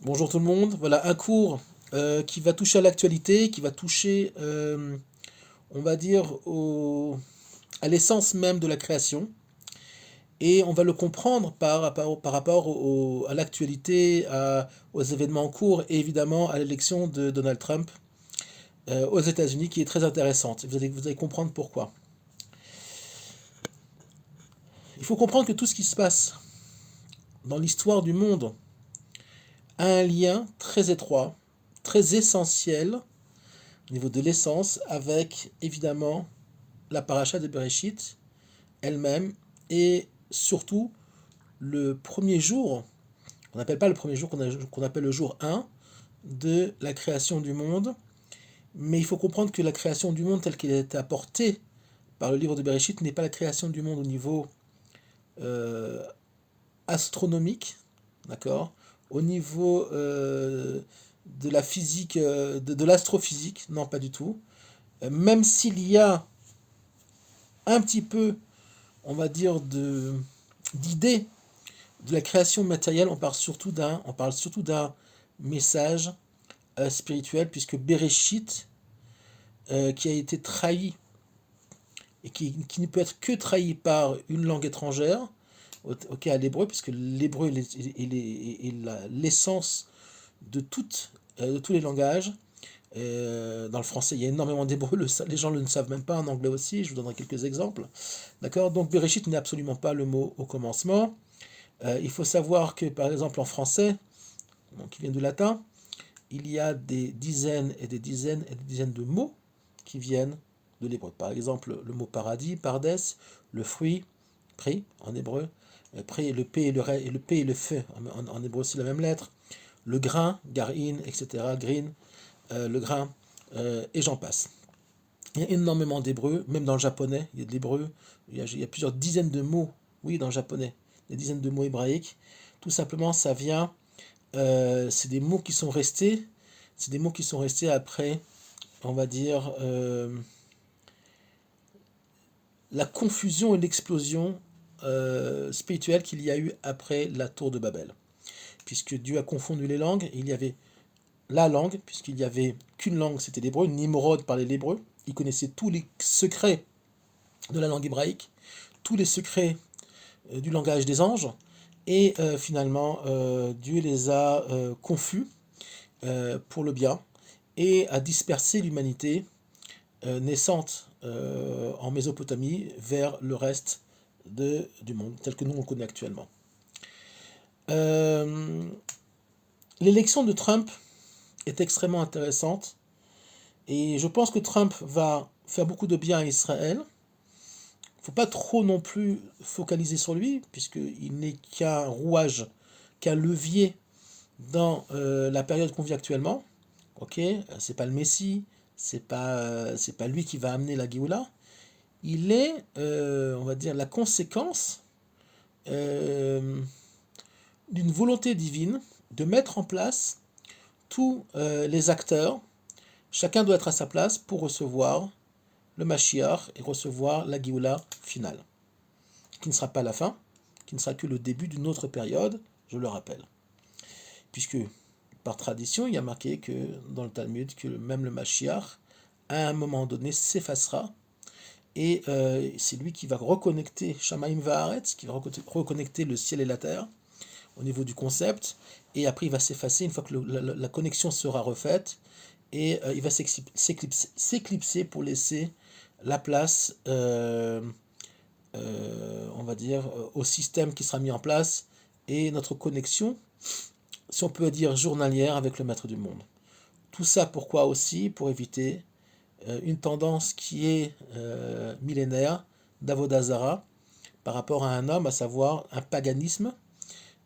Bonjour tout le monde. Voilà un cours qui va toucher à l'actualité, qui va toucher, on va dire, à l'essence même de la création. Et on va le comprendre par rapport à l'actualité, aux événements en cours et évidemment à l'élection de Donald Trump aux États-Unis qui est très intéressante. Vous allez comprendre pourquoi. Il faut comprendre que tout ce qui se passe dans l'histoire du monde a un lien très étroit, très essentiel au niveau de l'essence avec évidemment la paracha de Bereshit elle-même et surtout le premier jour, on n'appelle pas le premier jour, qu'on appelle le jour 1 de la création du monde. Mais il faut comprendre que la création du monde telle qu'elle a été apportée par le livre de Bereshit n'est pas la création du monde au niveau euh, astronomique, d'accord, au niveau de la physique, de l'astrophysique, non pas du tout. Même s'il y a un petit peu, on va dire, d'idées de la création matérielle, on parle surtout d'un message spirituel, puisque Bereshit, qui a été trahi et qui ne peut être que trahi par une langue étrangère, ok, à l'hébreu, puisque l'hébreu est l'essence de tous les langages. Dans le français, il y a énormément d'hébreu, les gens ne le savent même pas, en anglais aussi, je vous donnerai quelques exemples. D'accord. Donc Bereshit n'est absolument pas le mot au commencement. Il faut savoir que, par exemple, en français, donc, qui vient du latin, il y a des dizaines et des dizaines et des dizaines de mots qui viennent de l'hébreu. Par exemple, le mot paradis, pardes, le fruit, prix, en hébreu, prix, le p et le, et le p et le f, en hébreu c'est la même lettre, le grain, garin, etc., green, le grain, et j'en passe. Il y a énormément d'hébreu, même dans le japonais, il y a de l'hébreu, il y a plusieurs dizaines de mots, oui, dans le japonais, des dizaines de mots hébraïques. Tout simplement, ça vient, c'est des mots qui sont restés, c'est des mots qui sont restés après, on va dire, la confusion et l'explosion spirituelle qu'il y a eu après la tour de Babel. Puisque Dieu a confondu les langues, il y avait la langue, puisqu'il n'y avait qu'une langue, c'était l'hébreu. Nimrod parlait l'hébreu, il connaissait tous les secrets de la langue hébraïque, tous les secrets du langage des anges, et finalement, Dieu les a confus pour le bien, et a dispersé l'humanité naissante en Mésopotamie vers le reste du monde, tel que nous on le connaît actuellement. Euh, L'élection de Trump est extrêmement intéressante et je pense que Trump va faire beaucoup de bien à Israël. Il ne faut pas trop non plus focaliser sur lui, puisqu'il n'est qu'un rouage, qu'un levier dans la période qu'on vit actuellement. Ok, c'est pas le Messie, c'est pas lui qui va amener la Géoula. Il est, on va dire, la conséquence euh, d'une volonté divine de mettre en place tous les acteurs. Chacun doit être à sa place pour recevoir le Mashiach et recevoir la Géoula finale, qui ne sera pas la fin, qui ne sera que le début d'une autre période, je le rappelle. Puisque, par tradition, il y a marqué que dans le Talmud que même le Mashiach, à un moment donné, s'effacera. Et c'est lui qui va reconnecter Shamaim Va'aretz, qui va reconnecter le ciel et la terre au niveau du concept. Et après, il va s'effacer une fois que la connexion sera refaite. Et il va s'éclipser pour laisser la place, on va dire, au système qui sera mis en place et notre connexion, si on peut dire journalière, avec le maître du monde. Tout ça pourquoi aussi? Pour éviter une tendance qui est millénaire d'Avodazara par rapport à un homme, à savoir un paganisme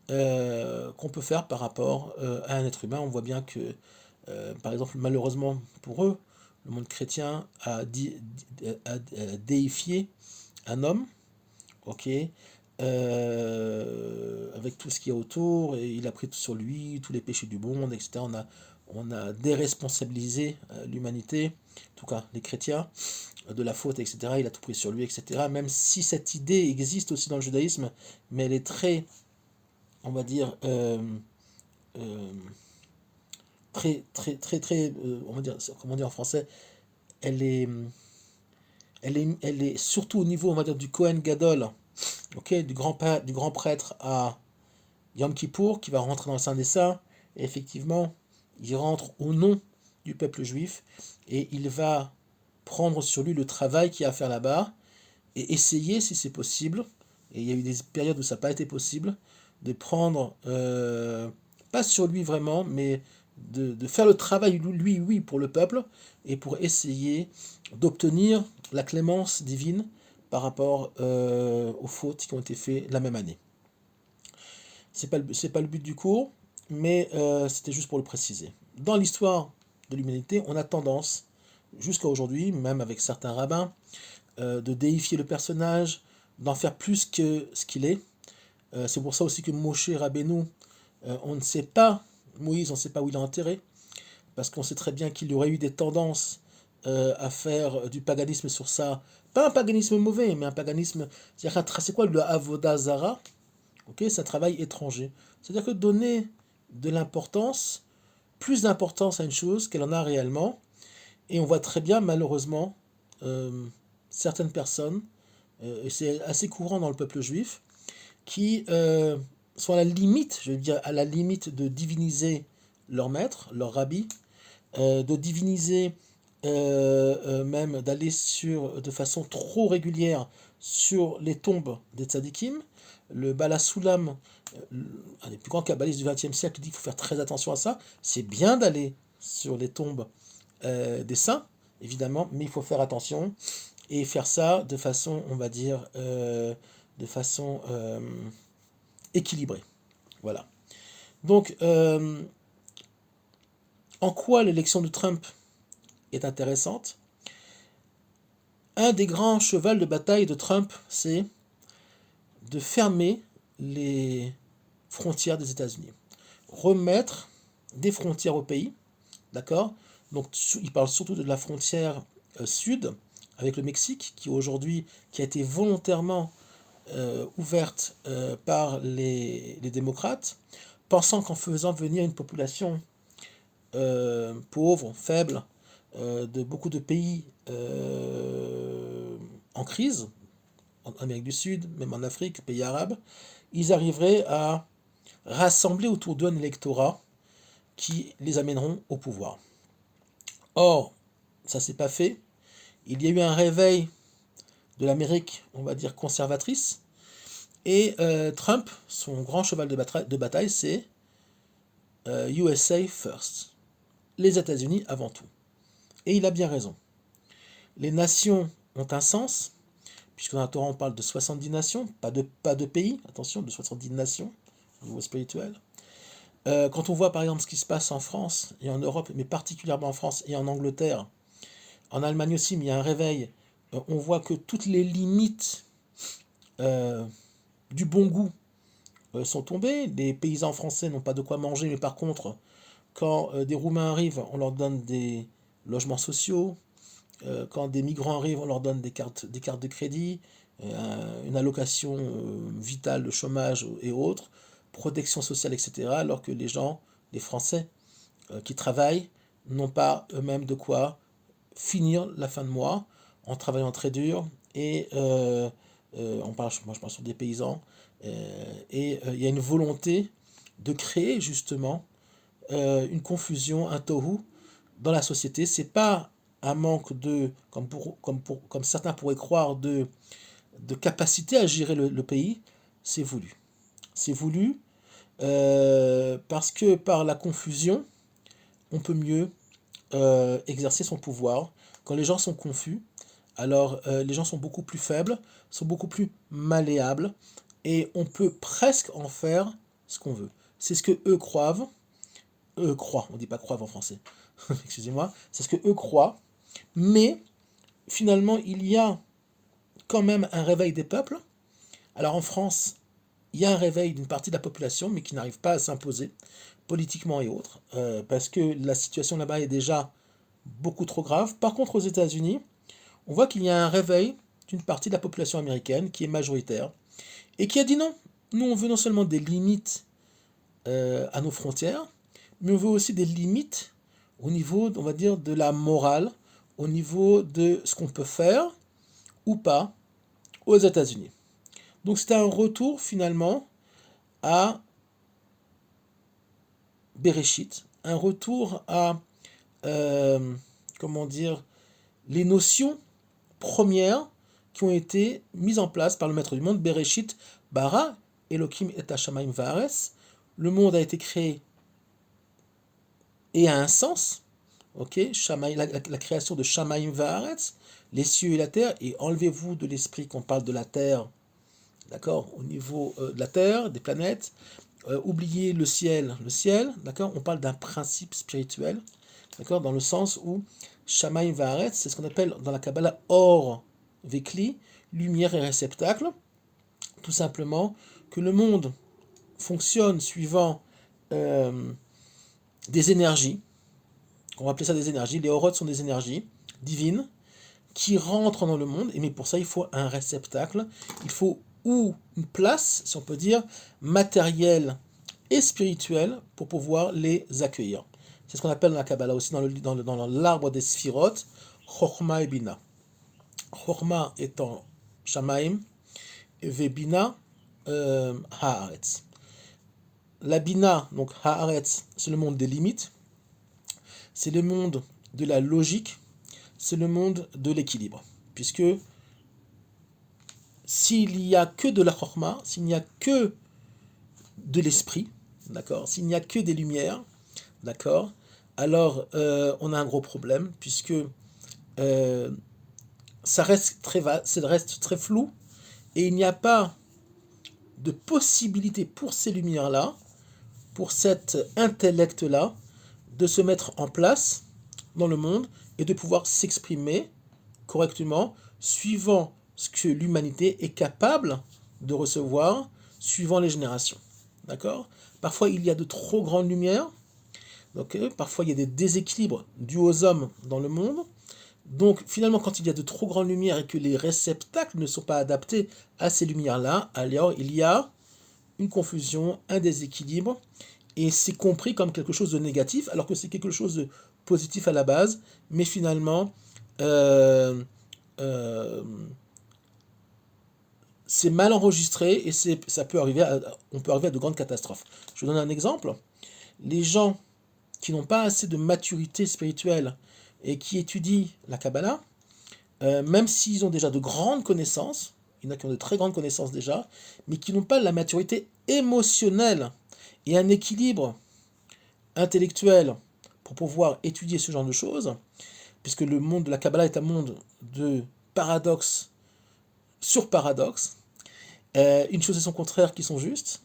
qu'on peut faire par rapport à un être humain. On voit bien que, par exemple, malheureusement pour eux, le monde chrétien a déifié un homme, ok, avec tout ce qu'il y a autour, et il a pris tout sur lui, tous les péchés du monde, etc. On a déresponsabilisé l'humanité, en tout cas les chrétiens, de la faute, etc. Il a tout pris sur lui, etc. Même si cette idée existe aussi dans le judaïsme, mais elle est très, on va dire, on va dire, comment dire en français, elle est, elle est surtout au niveau, on va dire, du Kohen Gadol, ok, du grand prêtre à Yom Kippour, qui va rentrer dans le Saint des Saints, et effectivement, il rentre au nom du peuple juif, et il va prendre sur lui le travail qu'il y a à faire là-bas, et essayer, si c'est possible, et il y a eu des périodes où ça n'a pas été possible, de prendre, pas sur lui vraiment, mais de faire le travail, lui, oui, pour le peuple, et pour essayer d'obtenir la clémence divine par rapport aux fautes qui ont été faites la même année. C'est pas le but du cours, mais c'était juste pour le préciser. Dans l'histoire de l'humanité, on a tendance, jusqu'à aujourd'hui, même avec certains rabbins, de déifier le personnage, d'en faire plus que ce qu'il est. C'est pour ça aussi que Moshe Rabbeinu, on ne sait pas, Moïse, on ne sait pas où il est enterré, parce qu'on sait très bien qu'il y aurait eu des tendances à faire du paganisme sur ça. Pas un paganisme mauvais, mais un paganisme. C'est quoi le Avodah Zara? Ok, c'est un travail étranger. C'est-à-dire que donner de l'importance, plus d'importance à une chose qu'elle en a réellement, et on voit très bien, malheureusement, euh, certaines personnes, et c'est assez courant dans le peuple juif, qui sont à la limite, je veux dire, à la limite de diviniser leur maître, leur rabbi, de diviniser, même d'aller de façon trop régulière sur les tombes des tzadikim. Le Bala Soulam, un des plus grands kabbalistes du XXe siècle, dit qu'il faut faire très attention à ça. C'est bien d'aller sur les tombes des saints, évidemment, mais il faut faire attention et faire ça de façon, on va dire, de façon équilibrée. Voilà. Donc, en quoi l'élection de Trump est intéressante? Un des grands chevals de bataille de Trump, c'est de fermer les frontières des États-Unis. Remettre des frontières au pays, d'accord? Donc, il parle surtout de la frontière sud avec le Mexique, qui a été volontairement ouverte par les démocrates, pensant qu'en faisant venir une population pauvre, faible, de beaucoup de pays en crise, en Amérique du Sud, même en Afrique, pays arabes, ils arriveraient à rassembler autour d'eux un électorat qui les amèneront au pouvoir. Or, ça s'est pas fait. Il y a eu un réveil de l'Amérique, on va dire conservatrice, et Trump, son grand cheval de bataille, c'est USA First, les États-Unis avant tout. Et il a bien raison. Les nations ont un sens, puisque dans la Torah on parle de 70 nations, pas de pays, attention, de 70 nations au niveau spirituel. Quand on voit par exemple ce qui se passe en France et en Europe, mais particulièrement en France et en Angleterre, en Allemagne aussi, mais il y a un réveil, on voit que toutes les limites du bon goût sont tombées. Les paysans français n'ont pas de quoi manger, mais par contre, quand des Roumains arrivent, on leur donne des logements sociaux. Quand des migrants arrivent, on leur donne des cartes de crédit, une allocation vitale de chômage et autres, protection sociale, etc. Alors que les Français qui travaillent, n'ont pas eux-mêmes de quoi finir la fin de mois en travaillant très dur. Et moi je parle sur des paysans. Il y a une volonté de créer justement une confusion, un tohu dans la société. C'est pas un manque de, comme certains pourraient croire, de capacité à gérer le pays, c'est voulu. C'est voulu parce que par la confusion, on peut mieux exercer son pouvoir. Quand les gens sont confus, alors les gens sont beaucoup plus faibles, sont beaucoup plus malléables, et on peut presque en faire ce qu'on veut. C'est ce que eux croient, on dit pas croivent en français, excusez-moi, c'est ce que eux croient, mais finalement il y a quand même un réveil des peuples. Alors en France, il y a un réveil d'une partie de la population, mais qui n'arrive pas à s'imposer politiquement et autres, parce que la situation là-bas est déjà beaucoup trop grave. Par contre, aux États-Unis, on voit qu'il y a un réveil d'une partie de la population américaine qui est majoritaire et qui a dit non. Nous, on veut non seulement des limites à nos frontières, mais on veut aussi des limites au niveau, on va dire, de la morale, au niveau de ce qu'on peut faire ou pas aux États-Unis. Donc c'était un retour finalement à Bereshit, un retour à, euh, comment dire, les notions premières qui ont été mises en place par le maître du monde, Bereshit, Bara, Elohim et Hashamayim Vaares. Le monde a été créé et a un sens, ok, la création de Shamayim Vaaretz, les cieux et la terre, et enlevez-vous de l'esprit qu'on parle de la terre, d'accord, au niveau de la terre, des planètes, oubliez le ciel, d'accord, on parle d'un principe spirituel, d'accord, dans le sens où Shamayim Vaaretz, c'est ce qu'on appelle dans la Kabbalah Or Vekli, lumière et réceptacle, tout simplement que le monde fonctionne suivant des énergies. On va appeler ça des énergies. Les Horot sont des énergies divines qui rentrent dans le monde. Mais pour ça, il faut un réceptacle. Il faut ou une place, si on peut dire, matérielle et spirituelle pour pouvoir les accueillir. C'est ce qu'on appelle dans la Kabbalah aussi, dans l'arbre des Sphirot, Chochma et Bina. Chochma étant Shamaim, et Bina, Haaretz. La Bina, donc Haaretz, c'est le monde des limites. C'est le monde de la logique, c'est le monde de l'équilibre. Puisque s'il n'y a que de la chorma, s'il n'y a que de l'esprit, d'accord, s'il n'y a que des lumières, d'accord, alors on a un gros problème, puisque ça reste très flou, et il n'y a pas de possibilité pour ces lumières-là, pour cet intellect-là, de se mettre en place dans le monde et de pouvoir s'exprimer correctement suivant ce que l'humanité est capable de recevoir suivant les générations. D'accord ? Parfois, il y a de trop grandes lumières. Donc, parfois, il y a des déséquilibres dus aux hommes dans le monde. Donc, finalement, quand il y a de trop grandes lumières et que les réceptacles ne sont pas adaptés à ces lumières-là, alors il y a une confusion, un déséquilibre, et c'est compris comme quelque chose de négatif, alors que c'est quelque chose de positif à la base, mais finalement, euh, euh, c'est mal enregistré et ça peut on peut arriver à de grandes catastrophes. Je vous donne un exemple. Les gens qui n'ont pas assez de maturité spirituelle et qui étudient la Kabbalah, même s'ils ont déjà de grandes connaissances, il y en a qui ont de très grandes connaissances déjà, mais qui n'ont pas la maturité émotionnelle et un équilibre intellectuel pour pouvoir étudier ce genre de choses, puisque le monde de la Kabbalah est un monde de paradoxe sur paradoxe, une chose et son contraire qui sont justes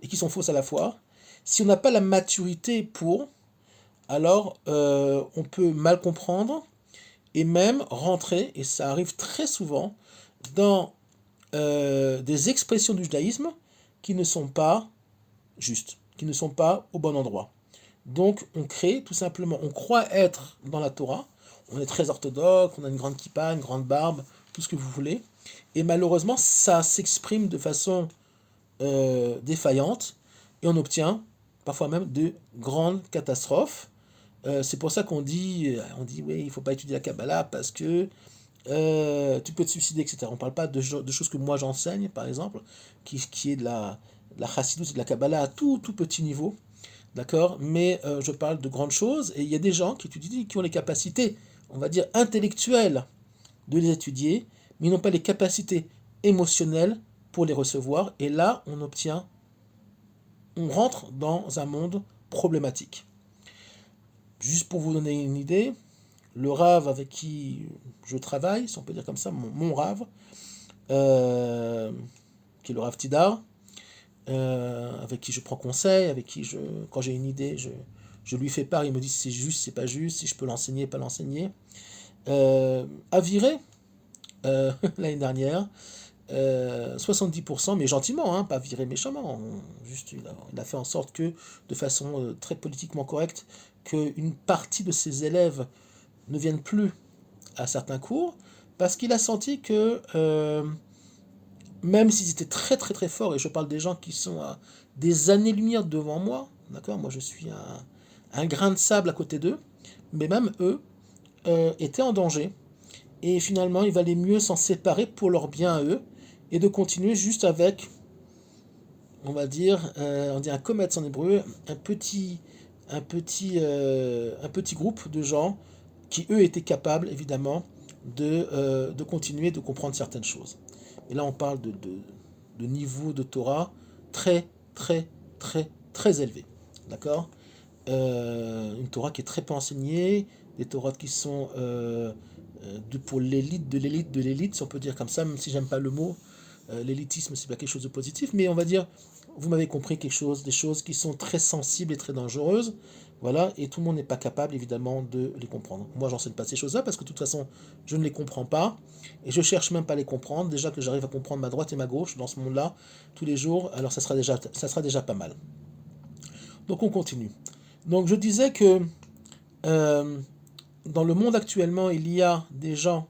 et qui sont fausses à la fois. Si on n'a pas la maturité pour, alors on peut mal comprendre et même rentrer, et ça arrive très souvent, dans des expressions du judaïsme qui ne sont pas justes, qui ne sont pas au bon endroit. Donc on crée tout simplement, on croit être dans la Torah, on est très orthodoxe, on a une grande kippa, une grande barbe, tout ce que vous voulez, et malheureusement ça s'exprime de façon défaillante, et on obtient parfois même de grandes catastrophes. C'est pour ça on dit oui, il ne faut pas étudier la Kabbalah parce que tu peux te suicider, etc. On ne parle pas de choses que moi j'enseigne, par exemple, qui est de la chassidut et de la Kabbalah à tout petit niveau, d'accord, mais je parle de grandes choses, et il y a des gens qui étudient, qui ont les capacités, on va dire, intellectuelles de les étudier, mais ils n'ont pas les capacités émotionnelles pour les recevoir, et là, on rentre dans un monde problématique. Juste pour vous donner une idée, le rave avec qui je travaille, si on peut dire comme ça, mon rave, qui est le rave Tidar, avec qui je prends conseil, quand j'ai une idée, je lui fais part, il me dit si c'est juste, c'est pas juste, si je peux l'enseigner, pas l'enseigner. A viré l'année dernière, 70%, mais gentiment, hein, pas viré méchamment, juste il a fait en sorte que, de façon très politiquement correcte, qu'une partie de ses élèves ne viennent plus à certains cours, parce qu'il a senti que même s'ils étaient très très très forts, et je parle des gens qui sont à des années-lumière devant moi, d'accord? Moi, je suis un grain de sable à côté d'eux, mais même eux étaient en danger. Et finalement, il valait mieux s'en séparer pour leur bien à eux et de continuer juste avec, on dit un comète en hébreu, un petit groupe de gens qui, eux, étaient capables, évidemment, de continuer de comprendre certaines choses. Et là, on parle de niveau de Torah très, très, très, très élevé. D'accord? Une Torah qui est très peu enseignée, des Torahs qui sont pour l'élite de l'élite de l'élite, si on peut dire comme ça, même si j'aime pas le mot. L'élitisme, c'est pas quelque chose de positif, mais on va dire, vous m'avez compris quelque chose, des choses qui sont très sensibles et très dangereuses, voilà, et tout le monde n'est pas capable, évidemment, de les comprendre. Moi, j'enseigne pas ces choses-là, parce que de toute façon, je ne les comprends pas, et je cherche même pas à les comprendre, déjà que j'arrive à comprendre ma droite et ma gauche dans ce monde-là, tous les jours, alors ça sera déjà pas mal. Donc on continue. Donc je disais que euh, dans le monde actuellement, il y a des gens,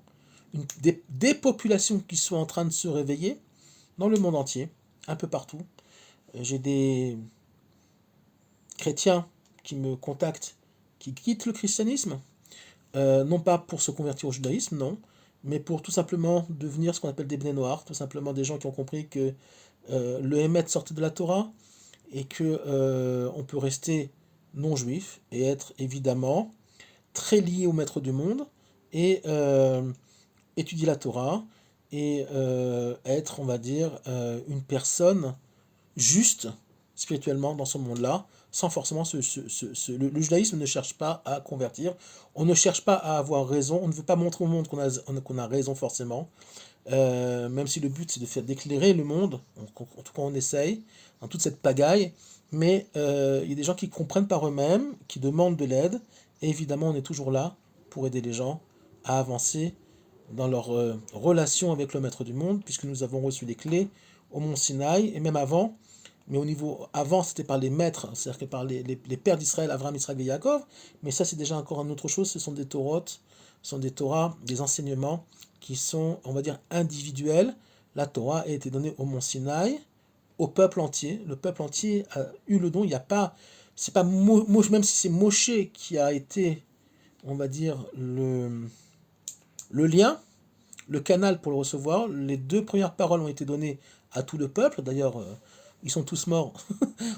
des populations qui sont en train de se réveiller, dans le monde entier, un peu partout. J'ai des chrétiens qui me contactent, qui quittent le christianisme, non pas pour se convertir au judaïsme, non, mais pour tout simplement devenir ce qu'on appelle des bnei noirs, tout simplement des gens qui ont compris que le Hémet sortait de la Torah et que on peut rester non juif et être évidemment très lié au maître du monde et étudier la Torah et être, on va dire, une personne juste spirituellement dans ce monde-là, sans forcément le judaïsme ne cherche pas à convertir, on ne cherche pas à avoir raison, on ne veut pas montrer au monde qu'on a raison forcément, même si le but c'est de faire d'éclairer le monde, en tout cas on essaye, dans toute cette pagaille, mais il y a des gens qui comprennent par eux-mêmes, qui demandent de l'aide, et évidemment on est toujours là pour aider les gens à avancer dans leur relation avec le maître du monde, puisque nous avons reçu les clés au mont Sinaï, et même avant, mais au niveau avant c'était par les maîtres, c'est-à-dire que par les pères d'Israël, Abraham, Israël et Yaakov, mais ça c'est déjà encore une autre chose, ce sont des Torotes, ce sont des Torahs, des enseignements qui sont, on va dire, individuels. La Torah a été donnée au mont Sinaï, au peuple entier. Le peuple entier a eu le don. Il n'y a pas, c'est pas même si c'est Moshe qui a été, on va dire, le lien, le canal pour le recevoir. Les deux premières paroles ont été données à tout le peuple. D'ailleurs, ils sont tous morts.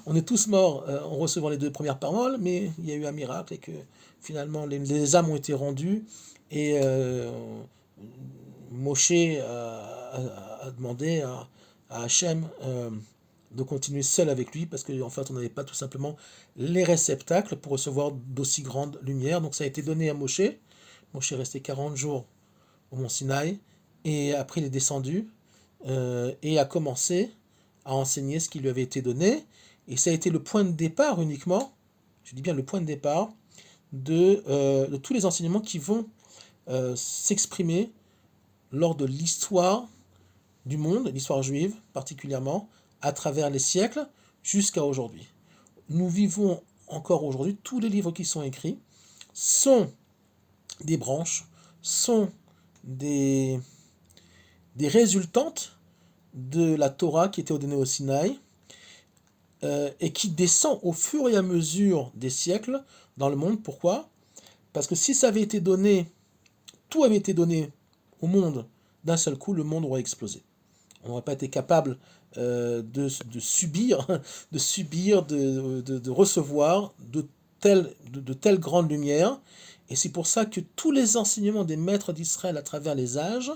On est tous morts en recevant les deux premières paroles, mais il y a eu un miracle et que finalement les âmes ont été rendues et Moshe a demandé à Hachem de continuer seul avec lui parce qu'en fait on n'avait pas tout simplement les réceptacles pour recevoir d'aussi grandes lumières. Donc ça a été donné à Moshe. Moshe est resté 40 jours au mont Sinaï et après il est descendu et a commencé à enseigner ce qui lui avait été donné. Et ça a été le point de départ uniquement, je dis bien le point de départ, de tous les enseignements qui vont s'exprimer lors de l'histoire du monde, l'histoire juive particulièrement, à travers les siècles jusqu'à aujourd'hui. Nous vivons encore aujourd'hui, tous les livres qui sont écrits sont des branches, sont des, des résultantes de la Torah qui était donnée au Sinaï et qui descend au fur et à mesure des siècles dans le monde. Pourquoi? Parce que si ça avait été donné, tout avait été donné au monde d'un seul coup, le monde aurait explosé. On n'aurait pas été capable de subir, de recevoir de telles grandes lumières. Et c'est pour ça que tous les enseignements des maîtres d'Israël à travers les âges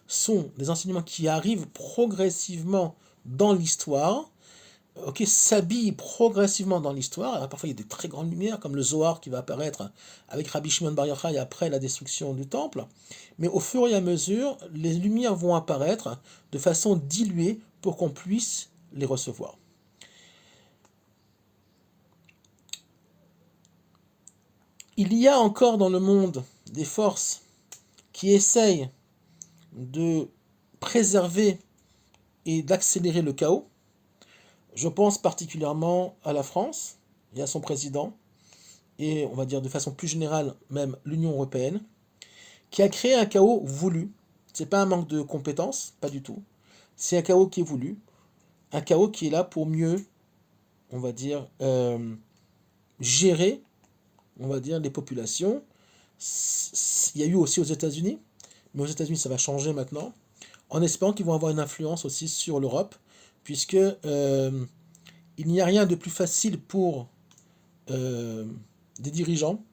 sont des enseignements qui arrivent progressivement dans l'histoire, ok, s'habillent progressivement dans l'histoire. Alors, parfois, il y a des très grandes lumières, comme le Zohar qui va apparaître avec Rabbi Shimon Bar Yochai après la destruction du temple. Mais au fur et à mesure, les lumières vont apparaître de façon diluée pour qu'on puisse les recevoir. Il y a encore dans le monde des forces qui essayent de préserver et d'accélérer le chaos. Je pense particulièrement à la France et à son président, et on va dire de façon plus générale même l'Union européenne, qui a créé un chaos voulu. C'est pas un manque de compétences, pas du tout. C'est un chaos qui est voulu, un chaos qui est là pour mieux on va dire, gérer, on va dire, les populations. Il y a eu aussi aux États-Unis, mais aux États-Unis, ça va changer maintenant, en espérant qu'ils vont avoir une influence aussi sur l'Europe, puisque il n'y a rien de plus facile pour euh, des dirigeants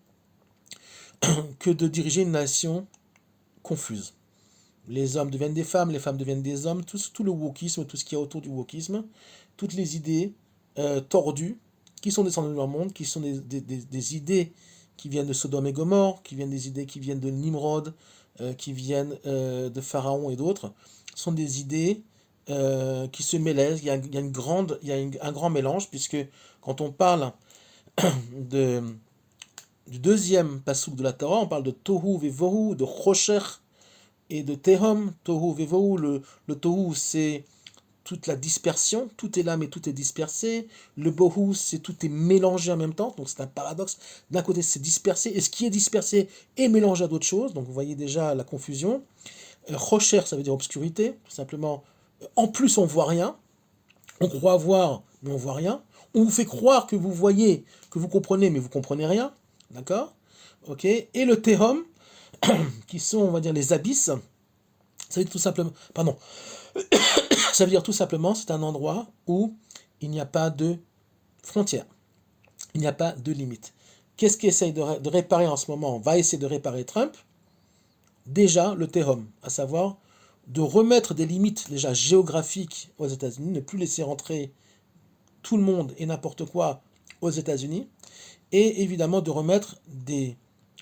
que de diriger une nation confuse. Les hommes deviennent des femmes, les femmes deviennent des hommes, tout le wokisme, tout ce qu'il y a autour du wokisme, toutes les idées tordues qui sont descendues dans le monde, qui sont des idées qui viennent de Sodome et Gomorre, qui viennent des idées qui viennent de Nimrod, qui viennent de Pharaon et d'autres, sont des idées qui se mêlent. Il y a un grand mélange, puisque quand on parle de, du deuxième passouk de la Torah, on parle de Tohu Vevohu, de Rocher et de Tehom. Tohu Vevohu, le Tohu c'est toute la dispersion, tout est là mais tout est dispersé. Le Bohu c'est tout est mélangé en même temps, donc c'est un paradoxe. D'un côté c'est dispersé, et ce qui est dispersé est mélangé à d'autres choses, donc vous voyez déjà la confusion. Rocher ça veut dire obscurité, tout simplement. En plus on voit rien, on croit voir mais on voit rien. On vous fait croire que vous voyez, que vous comprenez mais vous comprenez rien, d'accord? Ok. Et le Tehom, qui sont, on va dire, les abysses, ça veut dire tout simplement, pardon, ça veut dire tout simplement, c'est un endroit où il n'y a pas de frontières, il n'y a pas de limite. Qu'est-ce qu'essaye de réparer en ce moment? Va essayer de réparer Trump. Déjà, le Tehom, à savoir de remettre des limites déjà géographiques aux États-Unis, ne plus laisser rentrer tout le monde et n'importe quoi aux États-Unis, et évidemment de remettre des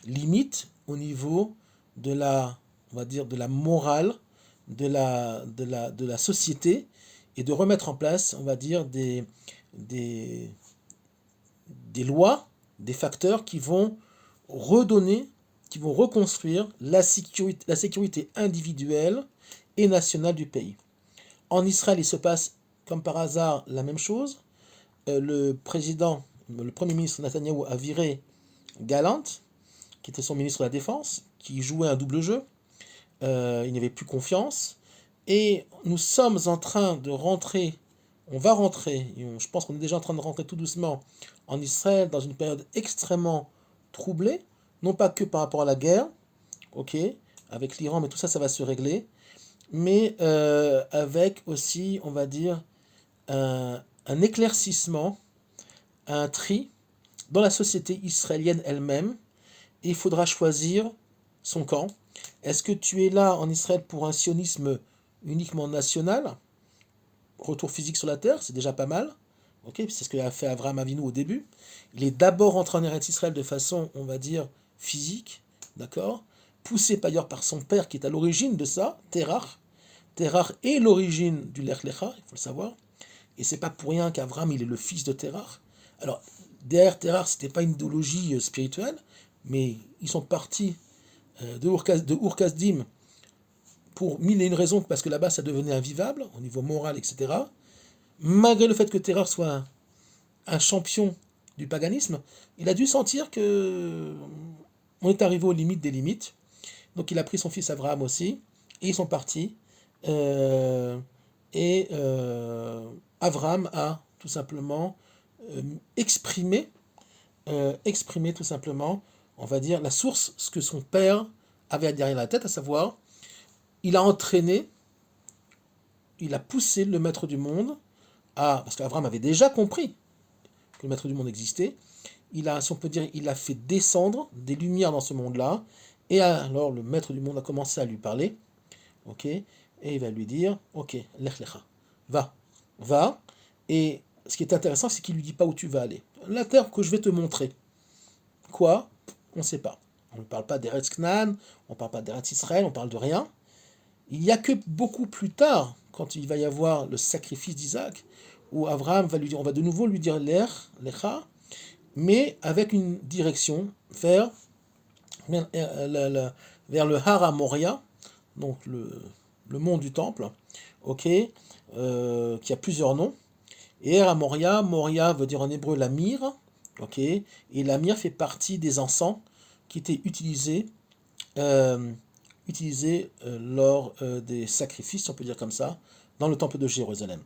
limites au niveau de la, on va dire, de la morale, de la société, et de remettre en place, on va dire, des, des lois, des facteurs qui vont redonner, qui vont reconstruire la sécurité individuelle et nationale du pays. En Israël, il se passe, comme par hasard, la même chose. Le premier ministre Netanyahou a viré Gallant, qui était son ministre de la Défense, qui jouait un double jeu. Il n'y avait plus confiance. Et nous sommes en train de rentrer, on va rentrer, je pense qu'on est déjà en train de rentrer tout doucement en Israël dans une période extrêmement troublée, non pas que par rapport à la guerre, ok, avec l'Iran, mais tout ça, ça va se régler, mais avec aussi, on va dire, un éclaircissement, un tri dans la société israélienne elle-même, et il faudra choisir son camp. Est-ce que tu es là en Israël pour un sionisme uniquement national, retour physique sur la terre, c'est déjà pas mal, ok, c'est ce que a fait Avraham Avinu au début. Il est d'abord entré en Eretz Israël de façon, on va dire, physique, d'accord, poussé d'ailleurs par son père qui est à l'origine de ça, Terach. Terach est l'origine du Lech Lecha, il faut le savoir, et c'est pas pour rien qu'Avraham il est le fils de Terach. Alors derrière Terach c'était pas une idéologie spirituelle, mais ils sont partis de Ur-Kasdim pour mille et une raisons, parce que là-bas ça devenait invivable au niveau moral, etc. Malgré le fait que Terrar soit un champion du paganisme, il a dû sentir que on est arrivé aux limites des limites. Donc il a pris son fils Abraham aussi, et ils sont partis. Euh, et Abraham a tout simplement euh, exprimé, exprimé tout simplement, on va dire, la source, ce que son père avait derrière la tête, à savoir, il a entraîné, il a poussé le maître du monde à, parce qu'Abraham avait déjà compris que le maître du monde existait, il a, si on peut dire, il a fait descendre des lumières dans ce monde-là, et alors le maître du monde a commencé à lui parler, ok, et il va lui dire, ok, lech lecha, va, va, et ce qui est intéressant, c'est qu'il lui dit pas où tu vas aller. La terre que je vais te montrer. Quoi? On ne sait pas. On ne parle pas d'Eretz Knan, on ne parle pas d'Eretz Israël, on parle de rien. Il n'y a que beaucoup plus tard, quand il va y avoir le sacrifice d'Isaac, où Abraham va lui dire, on va de nouveau lui dire l'Echa, mais avec une direction vers le Hara Moria, donc le mont du temple, ok, qui a plusieurs noms. Et Hara Moria, Moria veut dire en hébreu la myrrhe, ok, et la myrrhe fait partie des encens qui étaient euh, utilisés lors des sacrifices, si on peut dire comme ça, dans le temple de Jérusalem.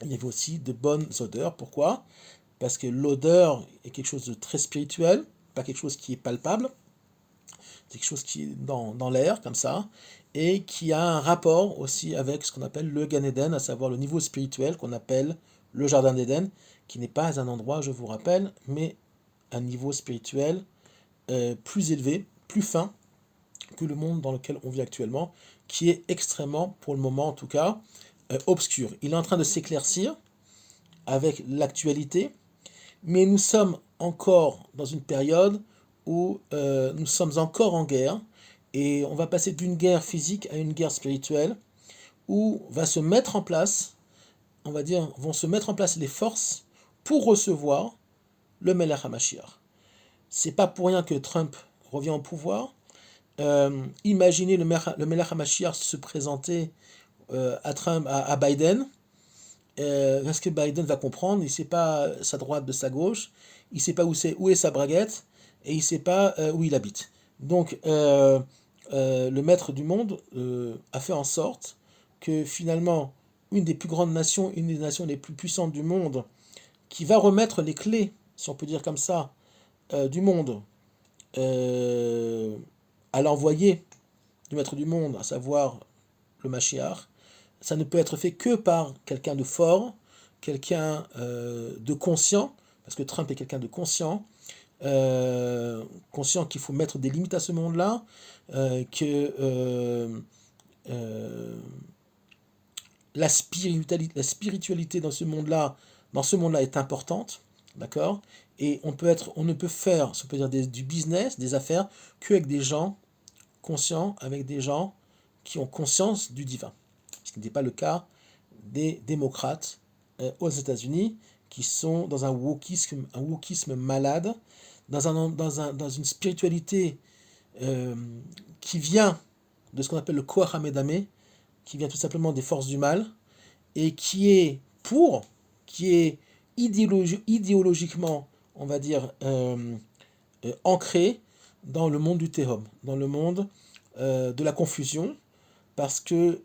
il y avait aussi de bonnes odeurs. Pourquoi? Parce que l'odeur est quelque chose de très spirituel, pas quelque chose qui est palpable, c'est quelque chose qui est dans l'air, comme ça, et qui a un rapport aussi avec ce qu'on appelle le Gan Eden, à savoir le niveau spirituel qu'on appelle le Jardin d'Éden, qui n'est pas un endroit, je vous rappelle, mais un niveau spirituel plus élevé, plus fin que le monde dans lequel on vit actuellement, qui est extrêmement, pour le moment en tout cas, obscur. Il est en train de s'éclaircir avec l'actualité, mais nous sommes encore dans une période où nous sommes encore en guerre, et on va passer d'une guerre physique à une guerre spirituelle, où va se mettre en place, on va dire, vont se mettre en place les forces pour recevoir le Melech HaMashiach. C'est pas pour rien que Trump revient au pouvoir. Imaginez le Melech HaMashiach se présenter à Trump, à Biden. Est-ce que Biden va comprendre? Il ne sait pas sa droite de sa gauche, il ne sait pas où est sa braguette, et il ne sait pas où il habite. Donc, le maître du monde a fait en sorte que finalement, une des plus grandes nations, une des nations les plus puissantes du monde, qui va remettre les clés, si on peut dire comme ça, du monde à l'envoyé du maître du monde, à savoir le Mashiach, ça ne peut être fait que par quelqu'un de fort, quelqu'un de conscient, parce que Trump est quelqu'un de conscient, conscient qu'il faut mettre des limites à ce monde-là, que la spiritualité dans ce monde-là est importante, d'accord? Et on ne peut faire, si on peut dire, du business, des affaires, qu'avec des gens conscients, avec des gens qui ont conscience du divin. Ce qui n'est pas le cas des démocrates aux États-Unis, qui sont dans un wokisme malade, dans une spiritualité qui vient de ce qu'on appelle le Koach HaMedameh, qui vient tout simplement des forces du mal, et qui est idéologiquement, on va dire, ancré dans le monde du Tehom, dans le monde de la confusion, parce que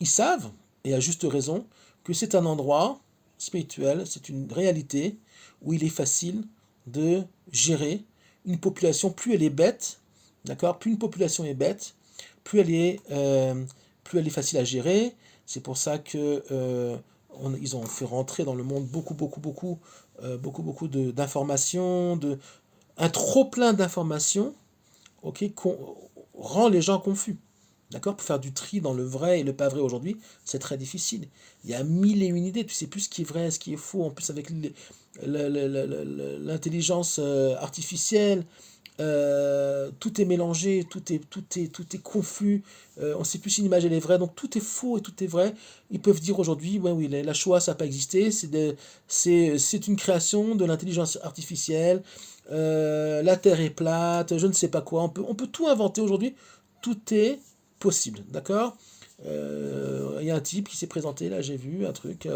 ils savent, et à juste raison, que c'est un endroit spirituel, c'est une réalité où il est facile de gérer une population. Plus elle est bête, d'accord, plus une population est bête, plus elle est facile à gérer. C'est pour ça que ils ont fait rentrer dans le monde beaucoup d'informations, un trop plein d'informations, ok, qu'on rend les gens confus. D'accord? Pour faire du tri dans le vrai et le pas vrai aujourd'hui, c'est très difficile. Il y a mille et une idées, tu sais plus ce qui est vrai, ce qui est faux. En plus, avec l'intelligence artificielle, tout est mélangé, tout est confus. On ne sait plus si une image elle est vraie, donc tout est faux et tout est vrai. Ils peuvent dire aujourd'hui, ouais, oui, la Shoah, ça n'a pas existé, c'est une création de l'intelligence artificielle, la Terre est plate, je ne sais pas quoi. On peut tout inventer aujourd'hui, tout est possible, d'accord? Il y a un type qui s'est présenté, là j'ai vu un truc,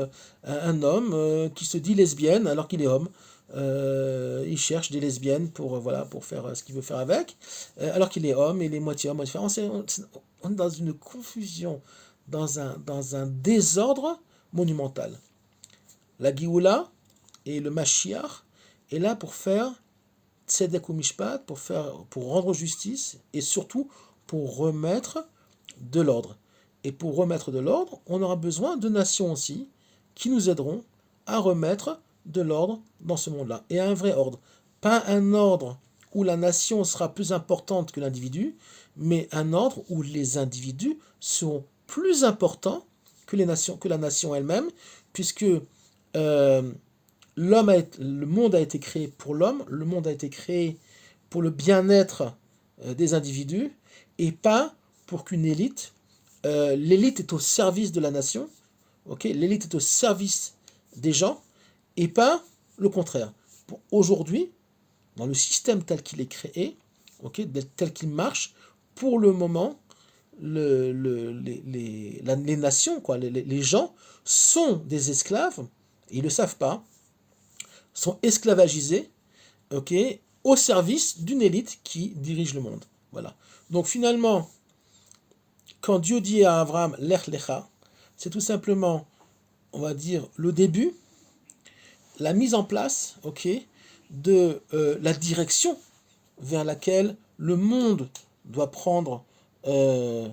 un homme qui se dit lesbienne alors qu'il est homme. Il cherche des lesbiennes pour, voilà, pour faire ce qu'il veut faire avec, alors qu'il est homme, il est moitié homme, moitié femme. On est dans une confusion, dans un désordre monumental. La Géoula et le Mashiach est là pour faire tzedek ou mishpat, pour rendre justice, et surtout pour remettre de l'ordre. Et pour remettre de l'ordre, on aura besoin de nations aussi qui nous aideront à remettre de l'ordre dans ce monde-là. Et un vrai ordre. Pas un ordre où la nation sera plus importante que l'individu, mais un ordre où les individus seront plus importants que la nation elle-même, puisque le monde a été créé pour l'homme, le monde a été créé pour le bien-être des individus, et pas pour qu'une élite, l'élite est au service de la nation, ok, l'élite est au service des gens, et pas le contraire. Aujourd'hui, dans le système tel qu'il est créé, ok, tel qu'il marche, pour le moment, les nations, quoi, les gens sont des esclaves, et ils ne le savent pas, sont esclavagisés, ok, au service d'une élite qui dirige le monde. Voilà. Donc finalement, quand Dieu dit à Abraham, Lech Lecha, c'est tout simplement on va dire, le début, la mise en place, ok, de la direction vers laquelle doit prendre, euh,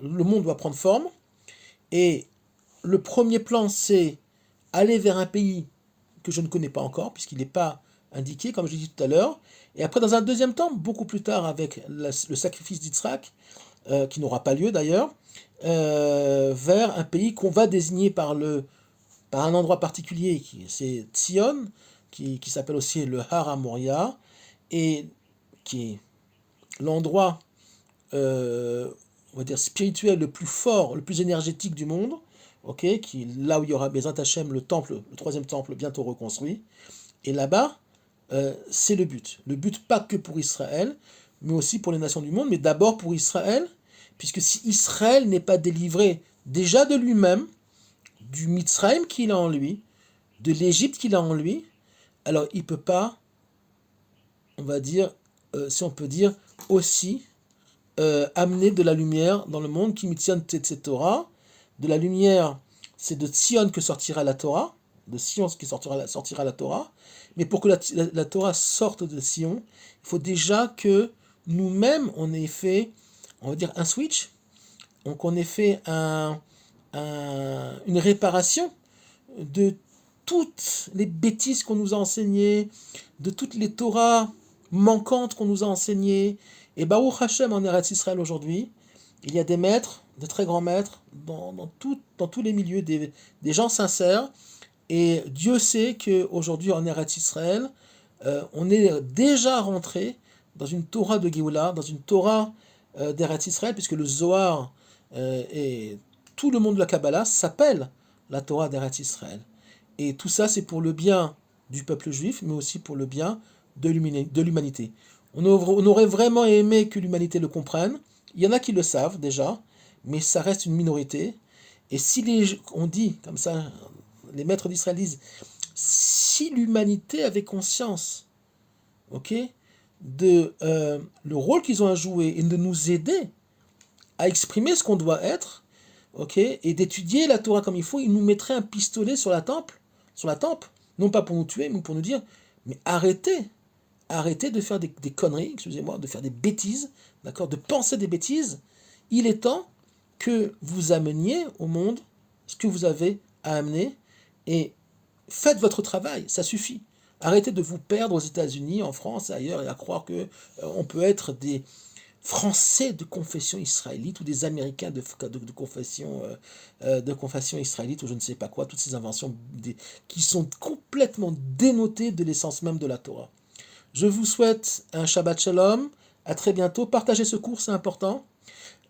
le monde doit prendre forme. Et le premier plan, c'est aller vers un pays que je ne connais pas encore, puisqu'il n'est pas indiqué, comme je l'ai dit tout à l'heure. Et après, dans un deuxième temps, beaucoup plus tard, avec le sacrifice d'Itsrak, qui n'aura pas lieu d'ailleurs, vers un pays qu'on va désigner par un endroit particulier, c'est Tzion, qui s'appelle aussi le Har Moria, et qui est l'endroit, on va dire, spirituel le plus fort, le plus énergétique du monde, ok, là où il y aura Bezat Hashem, le temple, le troisième temple bientôt reconstruit. Et là-bas, c'est le but. Le but pas que pour Israël, mais aussi pour les nations du monde, mais d'abord pour Israël, puisque si Israël n'est pas délivré déjà de lui-même, du Mitzrayim qu'il a en lui, de l'Égypte qu'il a en lui, alors il ne peut pas, on va dire, si on peut dire, aussi amener de la lumière dans le monde, qui mitzion tzetze Torah. De la lumière, c'est de Tzion que sortira la Torah, de Sion qui sortira la Torah. Mais pour que la Torah sorte de Sion, il faut déjà que nous-mêmes, on ait fait, on va dire, un switch, donc on ait fait une réparation de toutes les bêtises qu'on nous a enseignées, de toutes les Torahs manquantes qu'on nous a enseignées. Et Baruch Hashem en Eretz Israël aujourd'hui, il y a des maîtres, de très grands maîtres, dans tous les milieux, des gens sincères. Et Dieu sait qu'aujourd'hui en Eretz Israël, on est déjà rentré dans une Torah de Géoula, dans une Torah d'Eretz Israël, puisque le Zohar et tout le monde de la Kabbalah s'appelle la Torah d'Eretz Israël. Et tout ça, c'est pour le bien du peuple juif, mais aussi pour le bien de l'humanité. On aurait vraiment aimé que l'humanité le comprenne. Il y en a qui le savent déjà, mais ça reste une minorité. Et si on dit, comme ça, les maîtres d'Israël disent, si l'humanité avait conscience, ok, de le rôle qu'ils ont à jouer et de nous aider à exprimer ce qu'on doit être, ok, et d'étudier la Torah comme il faut, ils nous mettraient un pistolet sur la tempe, non pas pour nous tuer, mais pour nous dire, mais arrêtez de faire des conneries, excusez-moi, de faire des bêtises, d'accord, de penser des bêtises. Il est temps que vous ameniez au monde ce que vous avez à amener et faites votre travail, ça suffit. Arrêtez de vous perdre aux États-Unis, en France et ailleurs et à croire que on peut être des Français de confession israélite ou des Américains de confession israélite ou je ne sais pas quoi, toutes ces inventions qui sont complètement dénotées de l'essence même de la Torah. Je vous souhaite un Shabbat Shalom, à très bientôt. Partagez ce cours, c'est important.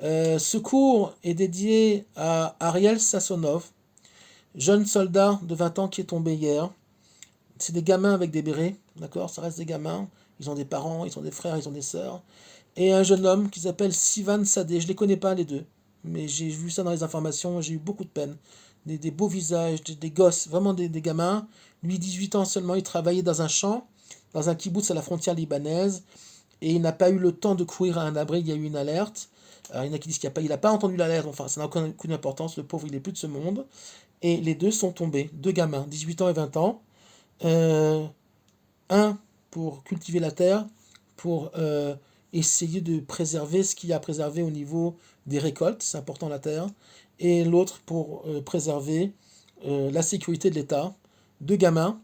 Ce cours est dédié à Ariel Sassonov, jeune soldat de 20 ans qui est tombé hier. C'est des gamins avec des bérets, d'accord? Ça reste des gamins. Ils ont des parents, ils ont des frères, ils ont des sœurs. Et un jeune homme qui s'appelle Sivan Sadeh. Je ne les connais pas les deux, mais j'ai vu ça dans les informations, j'ai eu beaucoup de peine. Des beaux visages, des gosses, vraiment des gamins. Lui, 18 ans seulement, il travaillait dans un champ, dans un kibbutz à la frontière libanaise, et il n'a pas eu le temps de courir à un abri, il y a eu une alerte. Alors, il y en a qui disent qu'il n'a pas entendu l'alerte, enfin ça n'a aucune importance, le pauvre il est plus de ce monde. Et les deux sont tombés, deux gamins, 18 ans et 20 ans. Un pour cultiver la terre, pour essayer de préserver ce qu'il y a à préserver au niveau des récoltes, c'est important la terre, et l'autre pour préserver la sécurité de l'État. Deux gamins.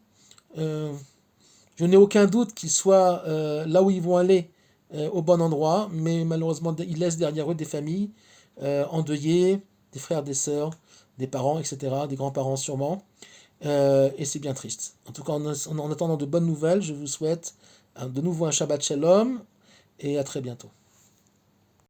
Je n'ai aucun doute qu'ils soient là où ils vont aller au bon endroit, mais malheureusement ils laissent derrière eux des familles endeuillées, des frères, des sœurs, des parents, etc., des grands-parents sûrement. Et c'est bien triste. En tout cas, en attendant de bonnes nouvelles, je vous souhaite de nouveau un Shabbat Shalom et à très bientôt.